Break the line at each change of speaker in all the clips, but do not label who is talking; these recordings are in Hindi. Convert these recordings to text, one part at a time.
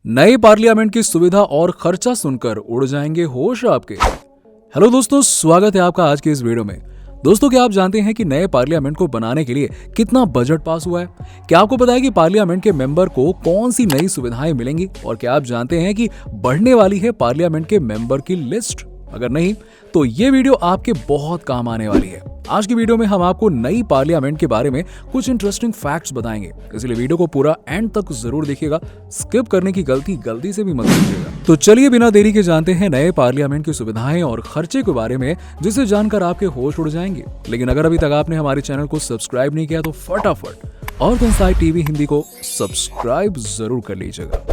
नए पार्लियामेंट की सुविधा और खर्चा सुनकर उड़ जाएंगे होश आपके। हेलो दोस्तों, स्वागत है आपका आज के इस वीडियो में। दोस्तों, क्या आप जानते हैं कि नए पार्लियामेंट को बनाने के लिए कितना बजट पास हुआ है? क्या आपको पता है कि पार्लियामेंट के मेंबर को कौन सी नई सुविधाएं मिलेंगी? और क्या आप जानते हैं कि बढ़ने वाली है पार्लियामेंट के मेंबर की लिस्ट? अगर नहीं तो ये वीडियो आपके बहुत काम आने वाली है। आज की वीडियो में हम आपको नई पार्लियामेंट के बारे में कुछ इंटरेस्टिंग फैक्ट्स बताएंगे, इसलिए वीडियो को पूरा एंड तक जरूर देखिएगा। स्किप करने की गलती से भी मत कीजिएगा। तो चलिए बिना देरी के जानते हैं नए पार्लियामेंट की सुविधाएं और खर्चे के बारे में, जिसे जानकर आपके होश उड़ जाएंगे। लेकिन अगर अभी तक आपने हमारे चैनल को सब्सक्राइब नहीं किया तो फटाफट और इनसाइड टीवी हिंदी को सब्सक्राइब जरूर कर लीजिएगा।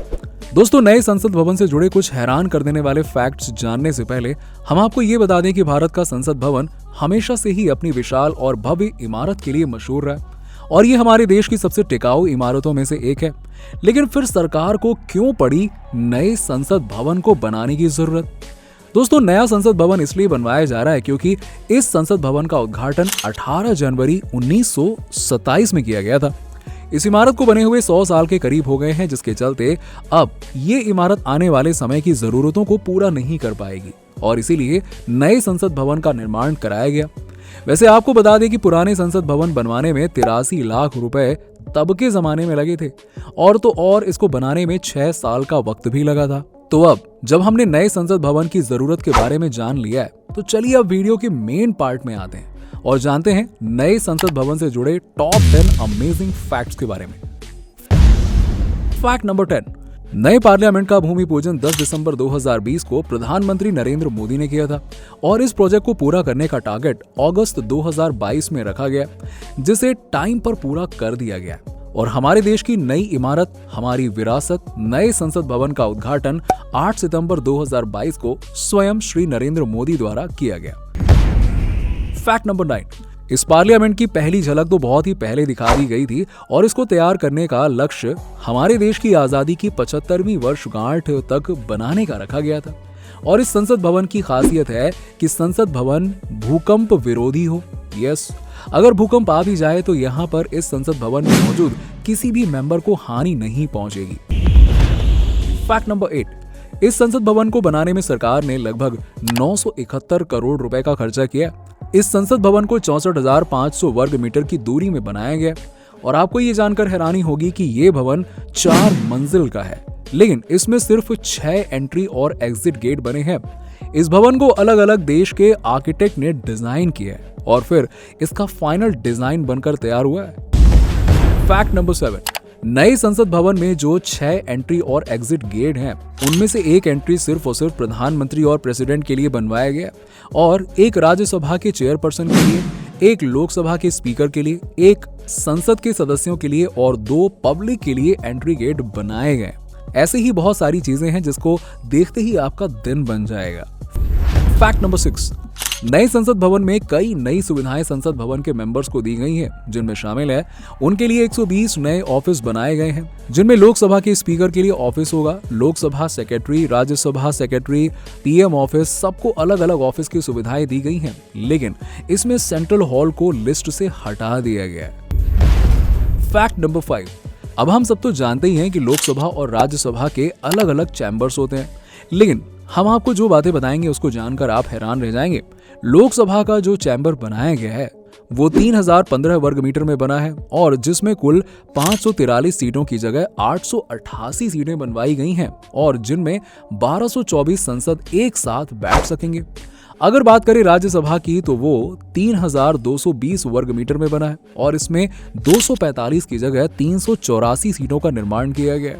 दोस्तों, नए संसद भवन से जुड़े कुछ हैरान कर देने वाले फैक्ट्स जानने से पहले हम आपको ये बता दें कि भारत का संसद भवन हमेशा से ही अपनी विशाल और भव्य इमारत के लिए मशहूर रहा और ये हमारे देश की सबसे टिकाऊ इमारतों में से एक है। लेकिन फिर सरकार को क्यों पड़ी नए संसद भवन को बनाने की जरूरत? दोस्तों, नया संसद भवन इसलिए बनवाया जा रहा है क्योंकि इस संसद भवन का उद्घाटन 18 जनवरी 1927 में किया गया था। इस इमारत को बने हुए 100 साल के करीब हो गए हैं, जिसके चलते अब ये इमारत आने वाले समय की जरूरतों को पूरा नहीं कर पाएगी और इसीलिए नए संसद भवन का निर्माण कराया गया। वैसे आपको बता दें कि पुराने संसद भवन बनवाने में 83 लाख रुपए तब के जमाने में लगे थे और इसको बनाने में 6 साल का वक्त भी लगा था। तो अब जब हमने नए संसद भवन की जरूरत के बारे में जान लिया है, तो चलिए अब वीडियो के मेन पार्ट में आते हैं और जानते हैं नए संसद भवन से जुड़े टॉप 10 अमेजिंग फैक्ट्स के बारे में। Fact number 10। नए पार्लियामेंट का भूमि पूजन 10 दिसंबर 2020 को प्रधानमंत्री नरेंद्र मोदी ने किया था और इस प्रोजेक्ट को पूरा करने का टारगेट अगस्त 2022 में रखा गया, जिसे टाइम पर पूरा कर दिया गया। और हमारे देश की नई इमारत, हमारी विरासत, नए संसद भवन का उद्घाटन 8 सितंबर 2022 को स्वयं श्री नरेंद्र मोदी द्वारा किया गया। Fact number 9। इस पार्लियामेंट की पहली झलक तो बहुत ही पहले दिखा दी गई थी और इसको तैयार करने का लक्ष्य हमारे देश की आजादी की 75वीं वर्षगांठ तक बनाने का रखा गया था। और इस संसद भवन की खासियत है कि संसद भवन भूकंप विरोधी हो। यस, अगर भूकंप आ भी जाए तो यहाँ पर इस संसद भवन में मौजूद किसी भी मेंबर को हानि नहीं पहुंचेगी। Fact number 8। इस संसद भवन को बनाने में सरकार ने लगभग 971 करोड़ रुपए का खर्चा किया। इस संसद भवन को 64,500 वर्ग मीटर की दूरी में बनाया गया और आपको ये जानकर हैरानी होगी कि ये भवन 4 मंजिल का है, लेकिन इसमें सिर्फ 6 एंट्री और एग्जिट गेट बने हैं। इस भवन को अलग अलग देश के आर्किटेक्ट ने डिजाइन किया है और फिर इसका फाइनल डिजाइन बनकर तैयार हुआ है। Fact number 7। नए संसद भवन में जो 6 एंट्री और एग्जिट गेट हैं, उनमें से एक एंट्री सिर्फ और सिर्फ प्रधानमंत्री और प्रेसिडेंट के लिए बनवाया गया और एक राज्यसभा के चेयरपर्सन के लिए, एक लोकसभा के स्पीकर के लिए, एक संसद के सदस्यों के लिए और 2 पब्लिक के लिए एंट्री गेट बनाए गए। ऐसे ही बहुत सारी चीजें हैं जिसको देखते ही आपका दिन बन जाएगा। Fact number 6। नए संसद भवन में कई नई सुविधाएं संसद भवन के मेंबर्स को दी गई हैं, जिनमें शामिल है उनके लिए 120 नए ऑफिस बनाए गए हैं, जिनमें लोकसभा के स्पीकर के लिए ऑफिस होगा, Lok Sabha secretary, Rajya Sabha secretary, PM office, सबको अलग अलग ऑफिस की सुविधाएं दी गई हैं। लेकिन इसमें सेंट्रल हॉल को लिस्ट से हटा दिया गया है। Fact number 5। अब हम सब तो जानते ही हैं कि लोकसभा और राज्यसभा के अलग अलग चैम्बर्स होते हैं, लेकिन हम आपको जो बातें बताएंगे उसको जानकर आप हैरान रह जाएंगे। लोकसभा का जो चैम्बर बनाया गया है वो 3015 वर्ग मीटर में बना है और जिसमें कुल 543 सीटों की जगह 888 सीटें बनवाई गई हैं और जिनमें 1224 सांसद एक साथ बैठ सकेंगे। अगर बात करें राज्यसभा की तो वो 3220 वर्ग मीटर में बना है और इसमें 245 की जगह 384 सीटों का निर्माण किया गया है।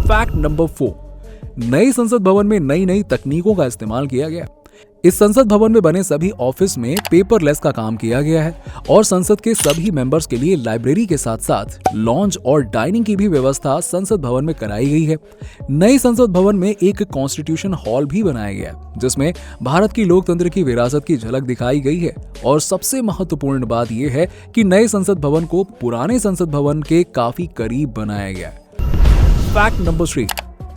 Fact number 4। नए संसद भवन में नई नई तकनीकों का इस्तेमाल किया गया। इस संसद भवन में बने सभी ऑफिस में पेपरलेस का काम किया गया है और संसद के सभी मेंबर्स के लिए लाइब्रेरी के साथ साथ लॉन्ज और डाइनिंग की भी व्यवस्था संसद भवन में कराई गई है। नए संसद भवन में एक कॉन्स्टिट्यूशन हॉल भी बनाया गया, जिसमें भारत की लोकतंत्र की विरासत की झलक दिखाई गई है। और सबसे महत्वपूर्ण बात यह है कि नए संसद भवन को पुराने संसद भवन के काफी करीब बनाया गया। Fact number 3।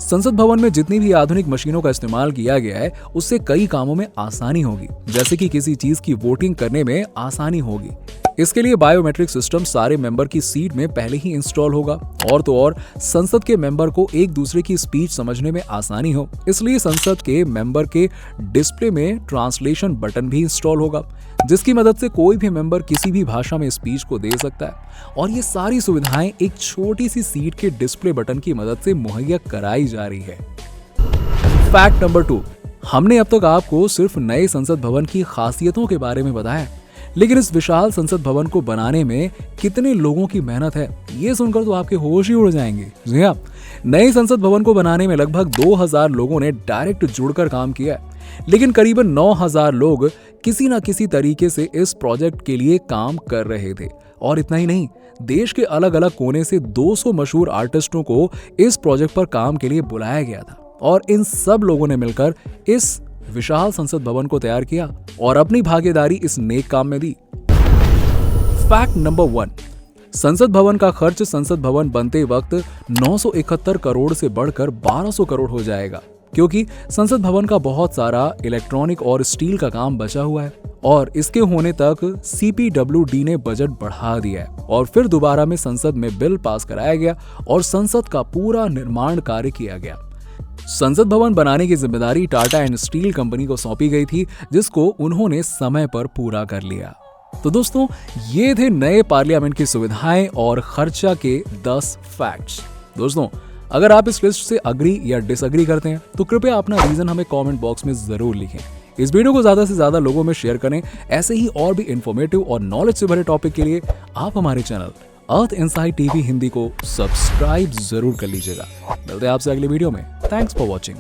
संसद भवन में जितनी भी आधुनिक मशीनों का इस्तेमाल किया गया है, उससे कई कामों में आसानी होगी, जैसे कि किसी चीज की वोटिंग करने में आसानी होगी। इसके लिए बायोमेट्रिक सिस्टम सारे मेंबर की सीट में पहले ही इंस्टॉल होगा और तो और संसद के मेंबर को एक दूसरे की स्पीच समझने में आसानी हो, इसलिए संसद के मेंबर के डिस्प्ले में ट्रांसलेशन बटन भी इंस्टॉल होगा, जिसकी मदद से कोई भी मेंबर किसी भी भाषा में स्पीच को दे सकता है। और ये सारी सुविधाएं एक छोटी सी सीट के डिस्प्ले बटन की मदद से मुहैया कराई जा रही है। फैक्ट नंबर 2, हमने अब तक आपको सिर्फ नए संसद भवन की खासियतों के बारे में बताया, लेकिन इस विशाल संसद भवन को बनाने में कितने लोगों की मेहनत है, ये सुनकर तो आपके होश ही उड़ जाएंगे। जी हाँ, नए संसद भवन को बनाने में लगभग 2000 लोगों ने डायरेक्ट जुड़कर काम किया है, लेकिन करीबन 9000 लोग किसी न किसी तरीके से इस प्रोजेक्ट के लिए काम कर रहे थे। और इतना ही नहीं, देश के अलग अलग कोने से 200 मशहूर आर्टिस्टों को इस प्रोजेक्ट पर काम के लिए बुलाया गया था और इन सब लोगों ने मिलकर इस विशाल संसद भवन को तैयार किया और अपनी भागीदारी इस नेक काम में दी। फैक्ट नंबर 1, संसद भवन का खर्च संसद भवन बनते वक्त 971 करोड़ से बढ़कर 1200 करोड़ हो जाएगा, क्योंकि संसद भवन का बहुत सारा इलेक्ट्रॉनिक और स्टील का काम बचा हुआ है और इसके होने तक CPWD ने बजट बढ़ा दिया है और फिर दोबारा में संसद में बिल पास कराया गया और संसद का पूरा निर्माण कार्य किया गया। संसद भवन बनाने की जिम्मेदारी टाटा एंड स्टील कंपनी को सौंपी गई थी, जिसको उन्होंने समय पर पूरा कर लिया। तो दोस्तों, ये थे नए पार्लियामेंट की सुविधाएं और खर्चा के 10 फैक्ट्स। दोस्तों, अगर आप इस लिस्ट से अग्री या डिसअग्री करते हैं तो कृपया अपना रीजन हमें कमेंट बॉक्स में जरूर लिखें। इस वीडियो को ज्यादा से ज्यादा लोगों में शेयर करें। ऐसे ही और भी इंफॉर्मेटिव और नॉलेज से भरे टॉपिक के लिए आप हमारे चैनल अर्थ इनसाइड टीवी हिंदी को सब्सक्राइब जरूर कर लीजिएगा। मिलते हैं आपसे अगले वीडियो में। Thanks for watching.